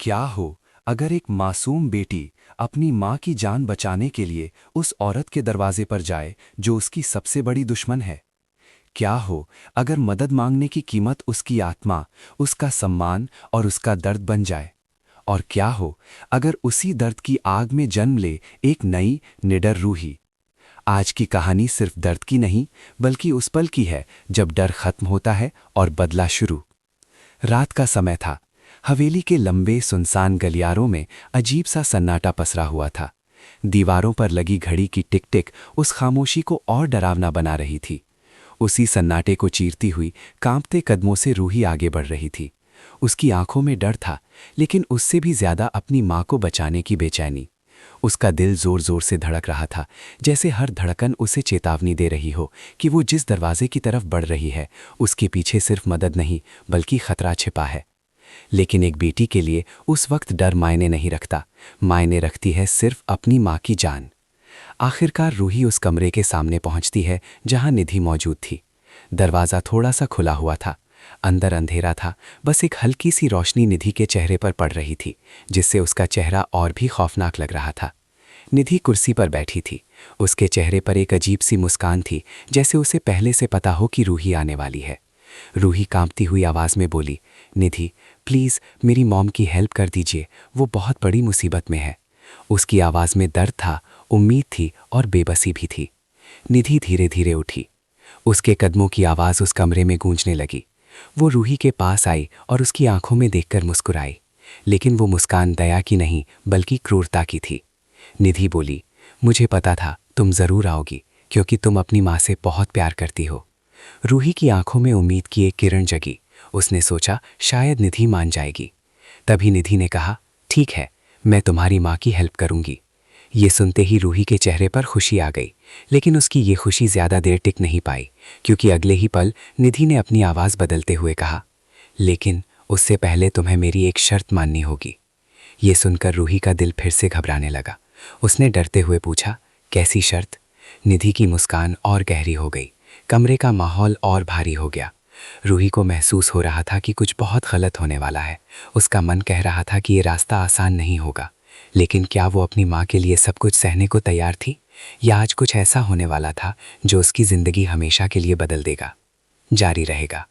क्या हो अगर एक मासूम बेटी अपनी माँ की जान बचाने के लिए उस औरत के दरवाजे पर जाए जो उसकी सबसे बड़ी दुश्मन है। क्या हो अगर मदद मांगने की कीमत उसकी आत्मा, उसका सम्मान और उसका दर्द बन जाए। और क्या हो अगर उसी दर्द की आग में जन्म ले एक नई निडर रूही। आज की कहानी सिर्फ दर्द की नहीं, बल्कि उस पल की है जब डर खत्म होता है और बदला शुरू। रात का समय था। हवेली के लंबे सुनसान गलियारों में अजीब सा सन्नाटा पसरा हुआ था। दीवारों पर लगी घड़ी की टिक टिक उस खामोशी को और डरावना बना रही थी। उसी सन्नाटे को चीरती हुई कांपते कदमों से रूही आगे बढ़ रही थी। उसकी आंखों में डर था, लेकिन उससे भी ज्यादा अपनी माँ को बचाने की बेचैनी। उसका दिल जोर जोर से धड़क रहा था, जैसे हर धड़कन उसे चेतावनी दे रही हो कि वो जिस दरवाजे की तरफ बढ़ रही है उसके पीछे सिर्फ मदद नहीं बल्कि खतरा छिपा है। लेकिन एक बेटी के लिए उस वक्त डर मायने नहीं रखता, मायने रखती है सिर्फ अपनी माँ की जान। आखिरकार रूही उस कमरे के सामने पहुंचती है जहां निधि मौजूद थी। दरवाज़ा थोड़ा सा खुला हुआ था। अंदर अंधेरा था, बस एक हल्की सी रोशनी निधि के चेहरे पर पड़ रही थी, जिससे उसका चेहरा और भी खौफनाक लग रहा था। निधि कुर्सी पर बैठी थी। उसके चेहरे पर एक अजीब सी मुस्कान थी, जैसे उसे पहले से पता हो कि रूही आने वाली है। रूही कांपती हुई आवाज़ में बोली, निधि प्लीज़ मेरी मॉम की हेल्प कर दीजिए, वो बहुत बड़ी मुसीबत में है। उसकी आवाज़ में दर्द था, उम्मीद थी और बेबसी भी थी। निधि धीरे धीरे उठी। उसके कदमों की आवाज़ उस कमरे में गूंजने लगी। वो रूही के पास आई और उसकी आंखों में देखकर मुस्कुराई, लेकिन वो मुस्कान दया की नहीं बल्कि क्रूरता की थी। निधि बोली, मुझे पता था तुम ज़रूर आओगी, क्योंकि तुम अपनी माँ से बहुत प्यार करती हो। रूही की आंखों में उम्मीद की एक किरण जगी। उसने सोचा शायद निधि मान जाएगी। तभी निधि ने कहा, ठीक है, मैं तुम्हारी माँ की हेल्प करूंगी। ये सुनते ही रूही के चेहरे पर खुशी आ गई, लेकिन उसकी ये खुशी ज़्यादा देर टिक नहीं पाई, क्योंकि अगले ही पल निधि ने अपनी आवाज़ बदलते हुए कहा, लेकिन उससे पहले तुम्हें मेरी एक शर्त माननी होगी। ये सुनकर रूही का दिल फिर से घबराने लगा। उसने डरते हुए पूछा, कैसी शर्त? निधि की मुस्कान और गहरी हो गई। कमरे का माहौल और भारी हो गया। रूही को महसूस हो रहा था कि कुछ बहुत गलत होने वाला है। उसका मन कह रहा था कि ये रास्ता आसान नहीं होगा, लेकिन क्या वो अपनी माँ के लिए सब कुछ सहने को तैयार थी, या आज कुछ ऐसा होने वाला था जो उसकी ज़िंदगी हमेशा के लिए बदल देगा? जारी रहेगा।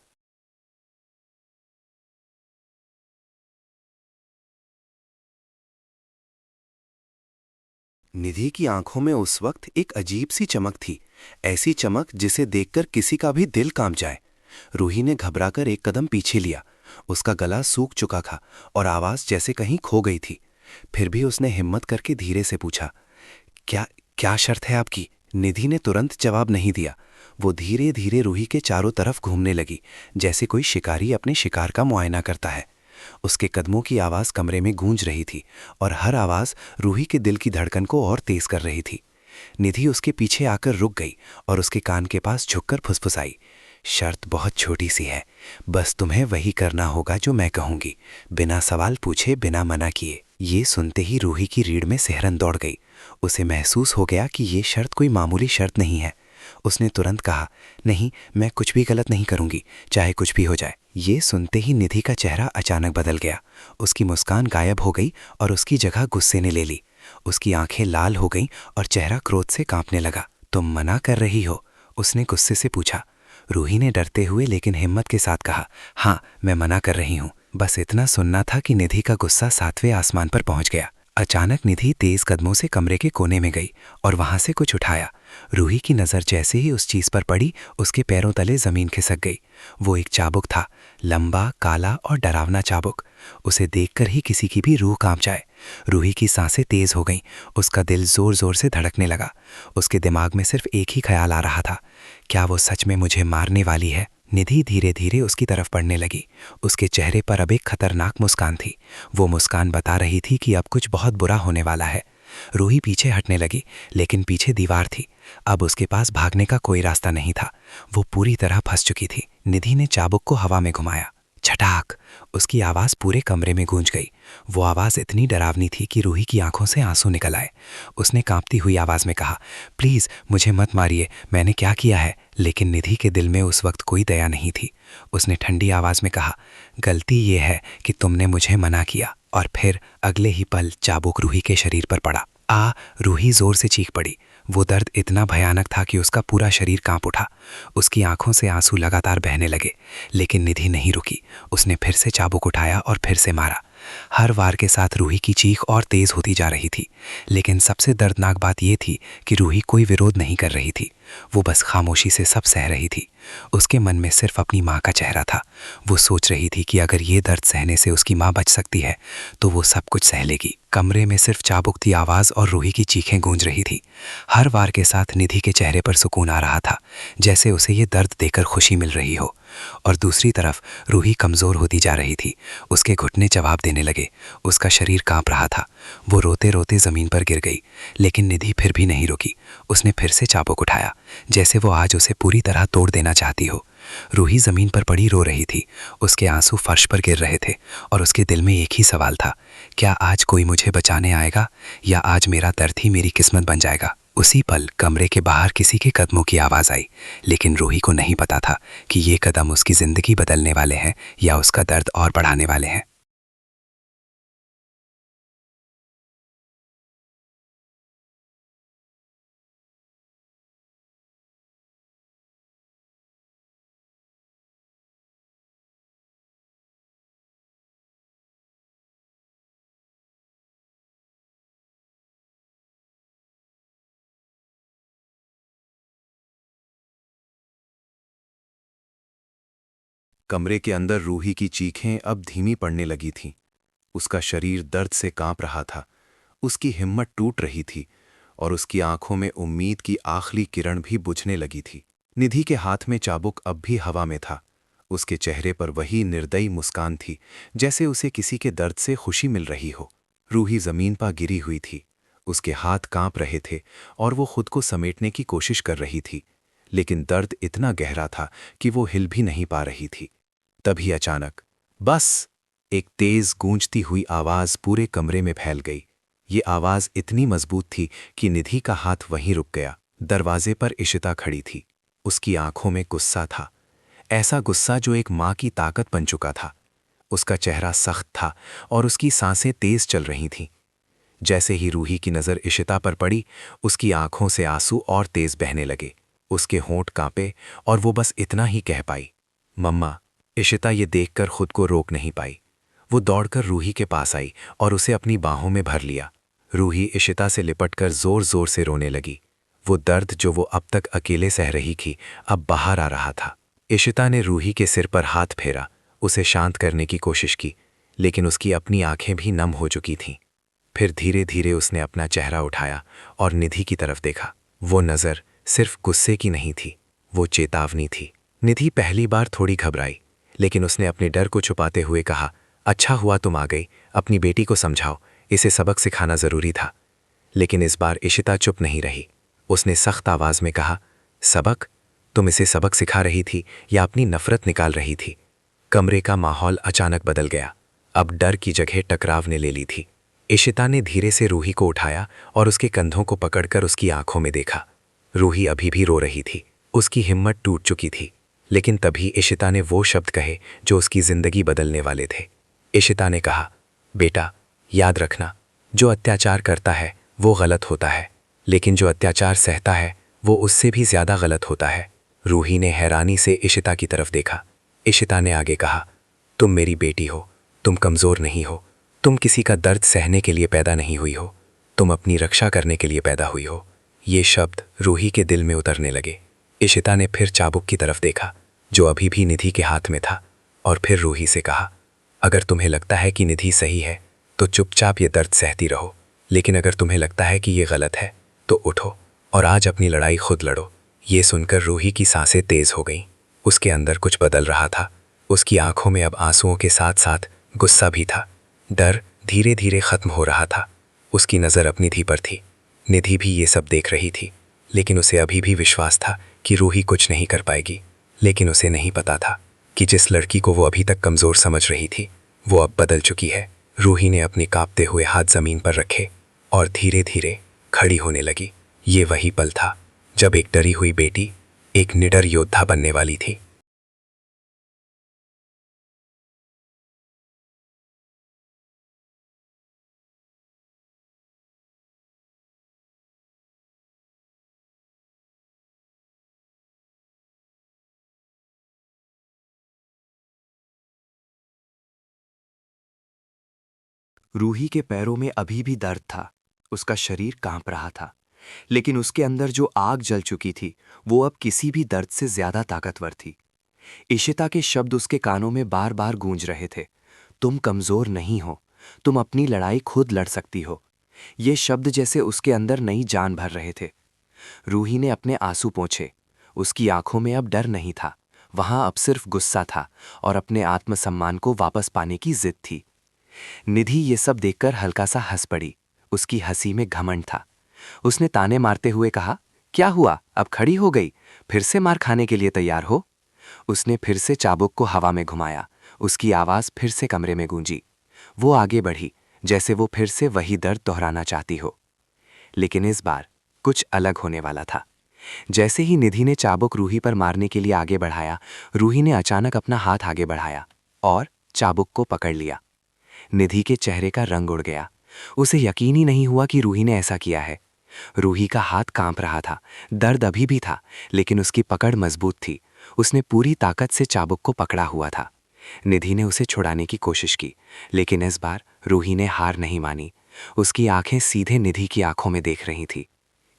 निधि की आंखों में उस वक्त एक अजीब सी चमक थी, ऐसी चमक जिसे देखकर किसी का भी दिल कांप जाए। रूही ने घबराकर एक कदम पीछे लिया। उसका गला सूख चुका था और आवाज जैसे कहीं खो गई थी। फिर भी उसने हिम्मत करके धीरे से पूछा, क्या क्या शर्त है आपकी? निधि ने तुरंत जवाब नहीं दिया। वो धीरे धीरे रूही के चारों तरफ घूमने लगी, जैसे कोई शिकारी अपने शिकार का मुआयना करता है। उसके कदमों की आवाज कमरे में गूंज रही थी और हर आवाज रूही के दिल की धड़कन को और तेज कर रही थी। निधि उसके पीछे आकर रुक गई और उसके कान के पास झुककर फुसफुसाई, शर्त बहुत छोटी सी है, बस तुम्हें वही करना होगा जो मैं कहूंगी, बिना सवाल पूछे, बिना मना किए। ये सुनते ही रूही की रीढ़ में सिहरन दौड़ गई। उसे महसूस हो गया कि ये शर्त कोई मामूली शर्त नहीं है। उसने तुरंत कहा, नहीं, मैं कुछ भी गलत नहीं करूंगी, चाहे कुछ भी हो जाए। ये सुनते ही निधि का चेहरा अचानक बदल गया। उसकी मुस्कान गायब हो गई और उसकी जगह गुस्से ने ले ली। उसकी आंखें लाल हो गईं और चेहरा क्रोध से कांपने लगा। तुम मना कर रही हो? उसने गुस्से से पूछा। रूही ने डरते हुए लेकिन हिम्मत के साथ कहा, हाँ, मैं मना कर रही हूँ। बस इतना सुनना था कि निधि का गुस्सा 7वें आसमान पर पहुंच गया। अचानक निधि तेज कदमों से कमरे के कोने में गई और वहां से कुछ उठाया। रूही की नज़र जैसे ही उस चीज़ पर पड़ी, उसके पैरों तले ज़मीन खिसक गई। वो एक चाबुक था, लंबा, काला और डरावना चाबुक। उसे देखकर ही किसी की भी रूह कांप जाए। रूही की सांसें तेज हो गईं, उसका दिल जोर जोर से धड़कने लगा। उसके दिमाग में सिर्फ एक ही ख्याल आ रहा था, क्या वो सच में मुझे मारने वाली है? निधि धीरे धीरे उसकी तरफ बढ़ने लगी। उसके चेहरे पर अब एक खतरनाक मुस्कान थी। वो मुस्कान बता रही थी कि अब कुछ बहुत बुरा होने वाला है। रूही पीछे हटने लगी, लेकिन पीछे दीवार थी। अब उसके पास भागने का कोई रास्ता नहीं था। वो पूरी तरह फंस चुकी थी। निधि ने चाबुक को हवा में घुमाया। छटाक! उसकी आवाज़ पूरे कमरे में गूंज गई। वो आवाज़ इतनी डरावनी थी कि रूही की आंखों से आंसू निकल आए। उसने कांपती हुई आवाज़ में कहा, प्लीज़ मुझे मत मारिए, मैंने क्या किया है? लेकिन निधि के दिल में उस वक्त कोई दया नहीं थी। उसने ठंडी आवाज़ में कहा, गलती ये है कि तुमने मुझे मना किया। और फिर अगले ही पल चाबुक रूही के शरीर पर पड़ा। रूही जोर से चीख पड़ी। वो दर्द इतना भयानक था कि उसका पूरा शरीर कांप उठा। उसकी आंखों से आंसू लगातार बहने लगे, लेकिन निधि नहीं रुकी। उसने फिर से चाबुक उठाया और फिर से मारा। हर वार के साथ रूही की चीख और तेज होती जा रही थी, लेकिन सबसे दर्दनाक बात यह थी कि रूही कोई विरोध नहीं कर रही थी। वो बस खामोशी से सब सह रही थी। उसके मन में सिर्फ अपनी माँ का चेहरा था। वो सोच रही थी कि अगर ये दर्द सहने से उसकी माँ बच सकती है तो वो सब कुछ सह लेगी। कमरे में सिर्फ चाबुकती आवाज़ और रूही की चीखें गूंज रही थी। हर वार के साथ निधि के चेहरे पर सुकून आ रहा था, जैसे उसे ये दर्द देकर खुशी मिल रही हो। और दूसरी तरफ रूही कमज़ोर होती जा रही थी। उसके घुटने जवाब देने लगे, उसका शरीर कांप रहा था। वो रोते रोते ज़मीन पर गिर गई, लेकिन निधि फिर भी नहीं रुकी। उसने फिर से चाबुक उठाया, जैसे वो आज उसे पूरी तरह तोड़ देना चाहती हो। रूही ज़मीन पर पड़ी रो रही थी। उसके आंसू फर्श पर गिर रहे थे और उसके दिल में एक ही सवाल था, क्या आज कोई मुझे बचाने आएगा या आज मेरा दर्द ही मेरी किस्मत बन जाएगा। उसी पल कमरे के बाहर किसी के कदमों की आवाज़ आई, लेकिन रूही को नहीं पता था कि ये कदम उसकी ज़िंदगी बदलने वाले हैं या उसका दर्द और बढ़ाने वाले हैं। कमरे के अंदर रूही की चीखें अब धीमी पड़ने लगी थीं। उसका शरीर दर्द से कांप रहा था। उसकी हिम्मत टूट रही थी और उसकी आंखों में उम्मीद की आखिरी किरण भी बुझने लगी थी। निधि के हाथ में चाबुक अब भी हवा में था। उसके चेहरे पर वही निर्दयी मुस्कान थी, जैसे उसे किसी के दर्द से खुशी मिल रही हो। रूही जमीन पर गिरी हुई थी। उसके हाथ कांप रहे थे और वो खुद को समेटने की कोशिश कर रही थी, लेकिन दर्द इतना गहरा था कि वो हिल भी नहीं पा रही थी। तभी अचानक बस एक तेज गूंजती हुई आवाज पूरे कमरे में फैल गई। ये आवाज इतनी मजबूत थी कि निधि का हाथ वहीं रुक गया। दरवाजे पर इशिता खड़ी थी। उसकी आंखों में गुस्सा था, ऐसा गुस्सा जो एक माँ की ताकत बन चुका था। उसका चेहरा सख्त था और उसकी सांसें तेज चल रही थीं। जैसे ही रूही की नज़र इशिता पर पड़ी, उसकी आंखों से आंसू और तेज बहने लगे। उसके होंठ कांपे और वो बस इतना ही कह पाई, मम्मा। इशिता ये देखकर खुद को रोक नहीं पाई। वो दौड़कर रूही के पास आई और उसे अपनी बाहों में भर लिया। रूही इशिता से लिपटकर जोर जोर से रोने लगी। वो दर्द जो वो अब तक अकेले सह रही थी, अब बाहर आ रहा था। इशिता ने रूही के सिर पर हाथ फेरा, उसे शांत करने की कोशिश की, लेकिन उसकी अपनी आंखें भी नम हो चुकी थीं। फिर धीरे धीरे उसने अपना चेहरा उठाया और निधि की तरफ देखा। वो नज़र सिर्फ गुस्से की नहीं थी, वो चेतावनी थी। निधि पहली बार थोड़ी घबराई, लेकिन उसने अपने डर को छुपाते हुए कहा, अच्छा हुआ तुम आ गई। अपनी बेटी को समझाओ, इसे सबक सिखाना ज़रूरी था। लेकिन इस बार इशिता चुप नहीं रही। उसने सख्त आवाज़ में कहा, सबक? तुम इसे सबक सिखा रही थी या अपनी नफ़रत निकाल रही थी? कमरे का माहौल अचानक बदल गया। अब डर की जगह टकराव ने ले ली थी। इशिता ने धीरे से रूही को उठाया और उसके कंधों को पकड़कर उसकी आंखों में देखा। रूही अभी भी रो रही थी, उसकी हिम्मत टूट चुकी थी। लेकिन तभी इशिता ने वो शब्द कहे जो उसकी ज़िंदगी बदलने वाले थे। इशिता ने कहा, बेटा, याद रखना, जो अत्याचार करता है वो गलत होता है, लेकिन जो अत्याचार सहता है वो उससे भी ज़्यादा गलत होता है। रूही ने हैरानी से इशिता की तरफ देखा। इशिता ने आगे कहा, तुम मेरी बेटी हो, तुम कमज़ोर नहीं हो, तुम किसी का दर्द सहने के लिए पैदा नहीं हुई हो, तुम अपनी रक्षा करने के लिए पैदा हुई हो। ये शब्द रूही के दिल में उतरने लगे। इशिता ने फिर चाबुक की तरफ देखा, जो अभी भी निधि के हाथ में था, और फिर रूही से कहा, अगर तुम्हें लगता है कि निधि सही है तो चुपचाप ये दर्द सहती रहो, लेकिन अगर तुम्हें लगता है कि ये गलत है तो उठो और आज अपनी लड़ाई खुद लड़ो। ये सुनकर रूही की सांसें तेज हो गईं। उसके अंदर कुछ बदल रहा था। उसकी आंखों में अब आंसुओं के साथ साथ गुस्सा भी था। डर धीरे धीरे खत्म हो रहा था। उसकी नज़र अपनी निधि पर थी। निधि भी ये सब देख रही थी, लेकिन उसे अभी भी विश्वास था कि रूही कुछ नहीं कर पाएगी। लेकिन उसे नहीं पता था कि जिस लड़की को वो अभी तक कमज़ोर समझ रही थी, वो अब बदल चुकी है। रूही ने अपने कांपते हुए हाथ ज़मीन पर रखे और धीरे धीरे खड़ी होने लगी। ये वही पल था जब एक डरी हुई बेटी एक निडर योद्धा बनने वाली थी। रूही के पैरों में अभी भी दर्द था, उसका शरीर कांप रहा था, लेकिन उसके अंदर जो आग जल चुकी थी वो अब किसी भी दर्द से ज्यादा ताकतवर थी। इशिता के शब्द उसके कानों में बार बार गूंज रहे थे। तुम कमजोर नहीं हो, तुम अपनी लड़ाई खुद लड़ सकती हो। ये शब्द जैसे उसके अंदर नई जान भर रहे थे। रूही ने अपने आंसू पोंछे। उसकी आंखों में अब डर नहीं था, वहां अब सिर्फ गुस्सा था और अपने आत्मसम्मान को वापस पाने की जिद थी। निधि ये सब देखकर हल्का सा हंस पड़ी। उसकी हंसी में घमंड था। उसने ताने मारते हुए कहा, क्या हुआ, अब खड़ी हो गई, फिर से मार खाने के लिए तैयार हो? उसने फिर से चाबुक को हवा में घुमाया। उसकी आवाज फिर से कमरे में गूंजी। वो आगे बढ़ी, जैसे वो फिर से वही दर्द दोहराना चाहती हो। लेकिन इस बार कुछ अलग होने वाला था। जैसे ही निधि ने चाबुक रूही पर मारने के लिए आगे बढ़ाया, रूही ने अचानक अपना हाथ आगे बढ़ाया और चाबुक को पकड़ लिया। निधि के चेहरे का रंग उड़ गया। उसे यकीन ही नहीं हुआ कि रूही ने ऐसा किया है। रूही का हाथ कांप रहा था, दर्द अभी भी था, लेकिन उसकी पकड़ मजबूत थी। उसने पूरी ताकत से चाबुक को पकड़ा हुआ था। निधि ने उसे छुड़ाने की कोशिश की, लेकिन इस बार रूही ने हार नहीं मानी। उसकी आंखें सीधे निधि की आंखों में देख रही थी।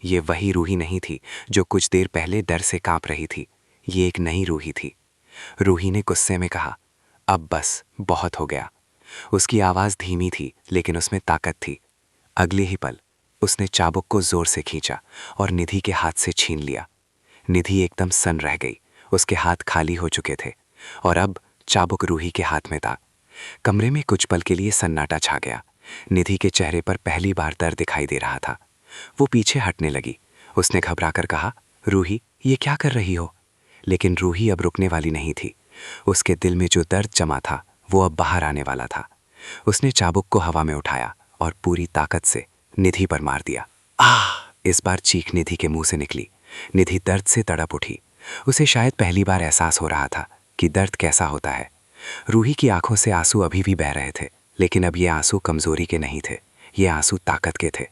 ये वही रूही नहीं थी जो कुछ देर पहले डर से कांप रही थी। ये एक नई रूही थी। रूही ने गुस्से में कहा, अब बस, बहुत हो गया। उसकी आवाज धीमी थी, लेकिन उसमें ताकत थी। अगले ही पल उसने चाबुक को जोर से खींचा और निधि के हाथ से छीन लिया। निधि एकदम सन्न रह गई। उसके हाथ खाली हो चुके थे और अब चाबुक रूही के हाथ में था। कमरे में कुछ पल के लिए सन्नाटा छा गया। निधि के चेहरे पर पहली बार दर्द दिखाई दे रहा था। वो पीछे हटने लगी। उसने घबराकर कहा, रूही, ये क्या कर रही हो? लेकिन रूही अब रुकने वाली नहीं थी। उसके दिल में जो दर्द जमा था वो अब बाहर आने वाला था। उसने चाबुक को हवा में उठाया और पूरी ताकत से निधि पर मार दिया। आह! इस बार चीख निधि के मुंह से निकली। निधि दर्द से तड़प उठी। उसे शायद पहली बार एहसास हो रहा था कि दर्द कैसा होता है। रूही की आंखों से आंसू अभी भी बह रहे थे, लेकिन अब ये आंसू कमजोरी के नहीं थे, ये आंसू ताकत के थे।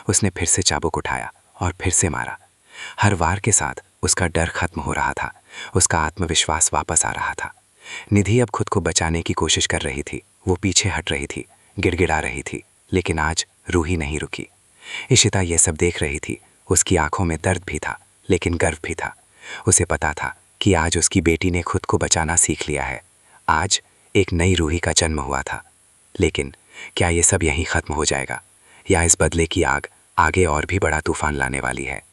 उसने फिर से चाबुक उठाया और फिर से मारा। हर वार के साथ उसका डर खत्म हो रहा था, उसका आत्मविश्वास वापस आ रहा था। निधि अब खुद को बचाने की कोशिश कर रही थी। वो पीछे हट रही थी, गिड़गिड़ा रही थी, लेकिन आज रूही नहीं रुकी। इशिता ये सब देख रही थी। उसकी आंखों में दर्द भी था, लेकिन गर्व भी था। उसे पता था कि आज उसकी बेटी ने खुद को बचाना सीख लिया है। आज एक नई रूही का जन्म हुआ था। लेकिन क्या ये सब यहीं खत्म हो जाएगा, या इस बदले की आग आगे और भी बड़ा तूफान लाने वाली है?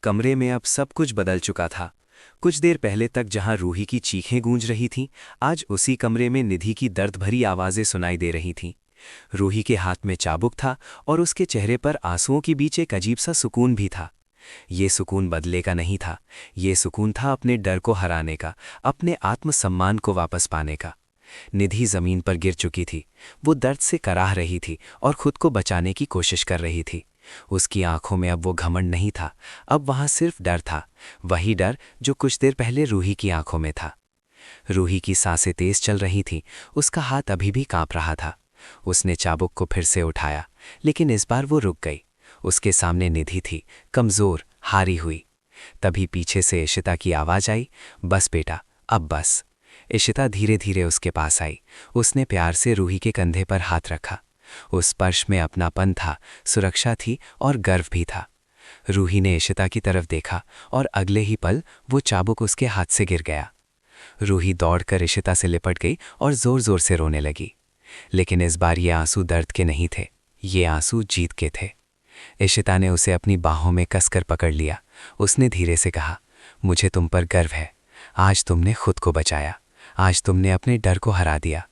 कमरे में अब सब कुछ बदल चुका था। कुछ देर पहले तक जहां रूही की चीखें गूंज रही थीं, आज उसी कमरे में निधि की दर्द भरी आवाजें सुनाई दे रही थीं। रूही के हाथ में चाबुक था और उसके चेहरे पर आंसुओं के बीच एक अजीब सा सुकून भी था। ये सुकून बदले का नहीं था, ये सुकून था अपने डर को हराने का, अपने आत्मसम्मान को वापस पाने का। निधि जमीन पर गिर चुकी थी। वो दर्द से कराह रही थी और खुद को बचाने की कोशिश कर रही थी। उसकी आंखों में अब वो घमंड नहीं था, अब वहां सिर्फ डर था, वही डर जो कुछ देर पहले रूही की आंखों में था। रूही की सांसें तेज चल रही थीं, उसका हाथ अभी भी कांप रहा था। उसने चाबुक को फिर से उठाया, लेकिन इस बार वो रुक गई। उसके सामने निधि थी, कमजोर, हारी हुई। तभी पीछे से इशिता की आवाज आई, बस बेटा, अब बस। इशिता धीरे धीरे उसके पास आई। उसने प्यार से रूही के कंधे पर हाथ रखा। उस स्पर्श में अपनापन था, सुरक्षा थी और गर्व भी था। रूही ने इशिता की तरफ देखा और अगले ही पल वो चाबुक उसके हाथ से गिर गया। रूही दौड़कर इशिता से लिपट गई और जोर जोर से रोने लगी। लेकिन इस बार ये आंसू दर्द के नहीं थे, ये आंसू जीत के थे। इशिता ने उसे अपनी बाहों में कसकर पकड़ लिया। उसने धीरे से कहा, मुझे तुम पर गर्व है। आज तुमने खुद को बचाया, आज तुमने अपने डर को हरा दिया।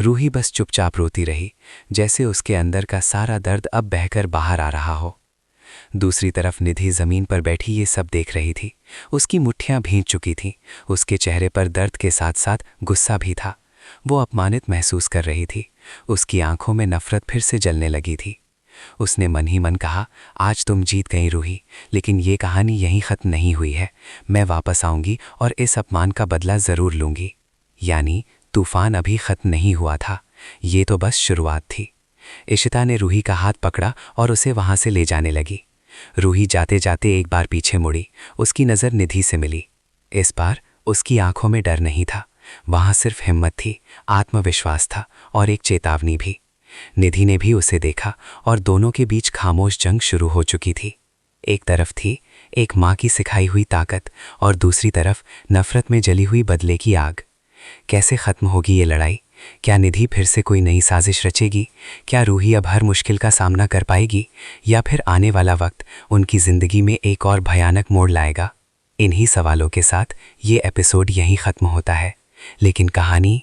रूही बस चुपचाप रोती रही, जैसे उसके अंदर का सारा दर्द अब बहकर बाहर आ रहा हो। दूसरी तरफ निधि जमीन पर बैठी ये सब देख रही थी। उसकी मुट्ठियां भींच चुकी थीं। उसके चेहरे पर दर्द के साथ साथ गुस्सा भी था। वो अपमानित महसूस कर रही थी। उसकी आंखों में नफरत फिर से जलने लगी थी। उसने मन ही मन कहा, आज तुम जीत गई रूही, लेकिन ये कहानी यहीं ख़त्म नहीं हुई है। मैं वापस आऊँगी और इस अपमान का बदला ज़रूर लूँगी। यानी तूफान अभी ख़त्म नहीं हुआ था, ये तो बस शुरुआत थी। इशिता ने रूही का हाथ पकड़ा और उसे वहाँ से ले जाने लगी। रूही जाते जाते एक बार पीछे मुड़ी, उसकी नज़र निधि से मिली। इस बार उसकी आंखों में डर नहीं था, वहाँ सिर्फ हिम्मत थी, आत्मविश्वास था और एक चेतावनी भी। निधि ने भी उसे देखा और दोनों के बीच खामोश जंग शुरू हो चुकी थी। एक तरफ थी एक माँ की सिखाई हुई ताकत और दूसरी तरफ नफरत में जली हुई बदले की आग। कैसे ख़त्म होगी ये लड़ाई? क्या निधि फिर से कोई नई साजिश रचेगी? क्या रूही अब हर मुश्किल का सामना कर पाएगी, या फिर आने वाला वक्त उनकी ज़िंदगी में एक और भयानक मोड़ लाएगा? इन्हीं सवालों के साथ ये एपिसोड यहीं ख़त्म होता है, लेकिन कहानी